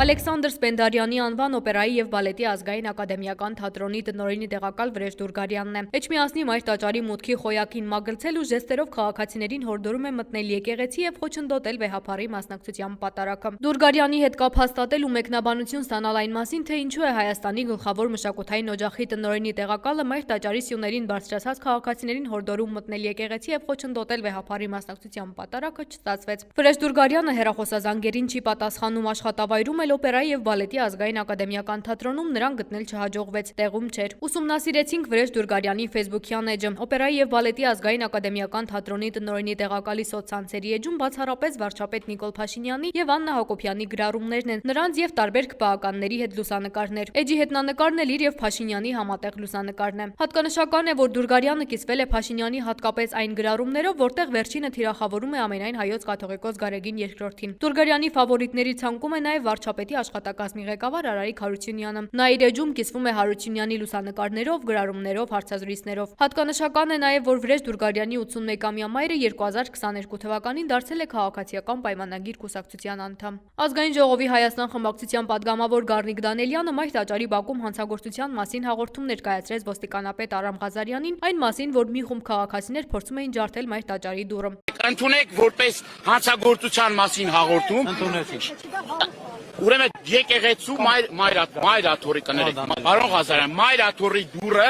Ալեքսանդր Սպենդարյանի անվան օպերայի և բալետի ազգային ակադեմիական թատրոնի տնօրենի տեղակալ Վրեժ Դուրգարյանն է։ Էջմիածնի մայր տաճարի մուտքի խոյակին մագլցել ու ժեստերով քաղաքացիներին հորդորում է մտնել եկեղեցի և խոչընդոտել վեհափառի մասնակցության պատարագը։ Դուրգարյանի հետ կապ հաստատել ու մեկնաբանություն ստանալ այն մասին, թե ինչու է Հայաստանի գլխավոր մշակութային օջախի տնօրենի տեղակալը մայր տաճարի սյուներին բարձրացած քաղաքացիներին հորդորում մտնել եկեղեցի և խոչընդոտել վեհափառի մասնակցության պատարագը չստացվեց։ Վրեժ Դուրգարյանը հեռախոսազանգերին չի պատասխանում, աշխատավայրում էլ օպերայի և բալետի ազգային ակադեմիական թատրոնում նրան գտնել չհաջողվեց, տեղում չէր։ Ուսումնասիրեցինք Վրեժ Դուրգարյանի ֆեյսբուքյան էջը։ Օպերայի և բալետի ազգային ակադեմիական թատրոնի տնօրենի տեղակալի սոցցանցերի էջում բացառապես վարչապետ Նիկոլ Փաշինյանի և Աննա Հակոբյանի գրառումներն են, նրանց և տարբեր ԿՊԱ-ականների հետ լուսանկարներ։ Էջի հետնանկարն էլ իր և Փաշինյանի համատեղ լուսանկարն է։ Հատկանշական է, որ Դուրգարյանը կիսվել է Փաշինյանի հատկապես այն գրառումներով, որտեղ վերջինը թիրախավորում է ամենայն հայոց կաթողիկոս Գարեգին II-ին։ Դուրգարյանի ֆավորիտների ցանկում է նաև վարչապետի աշխատակազմի ղեկավար Արարիկ Հարությունյանը։ Նա իր էջում կիսվում է Հարությունյանի լուսանկարներով, գրառումներով, հարցազրույցներով։ Հատկանշական է նաև, որ Վրեժ Դուրգարյանի 81-ամյա մայրը 2022 թվականին դարձել է Քաղաքացիական պայմանագիր կուսակցության անդամ։ Ազգային ժողովի Հայաստան խմբակցության падգամավոր Գառնիկ Դանելյանը մայր տաճարի բակում հանցագործության մասին հաղորդում ներկայացրեց ոստիկանապետ Արամ Ղազարյանին, այն մասին, որ մի խումբ քաղաքացիներ փորձում էին ջարդել մայր տաճարի դուռը։ Ընդունեք որպես հանցագործության մասին հաղորդում։ Ուրեմն եկեղեցու մայրաթորի կներեք, պարոն Ղազարյան, մայրաթորի դուռը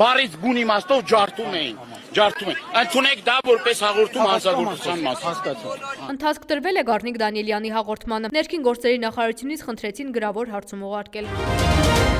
բառից բուն իմաստով ջարդում էին։ Ընդունեք դա որպես հաղորդում հանցագործության մասին։ Ընթացք տրվել է Գառնիկ Դանելյանի հաղորդմանը։ Ներքին գործերի նախարարությունից խնդրեցին գրավոր հարցում ուղարկել։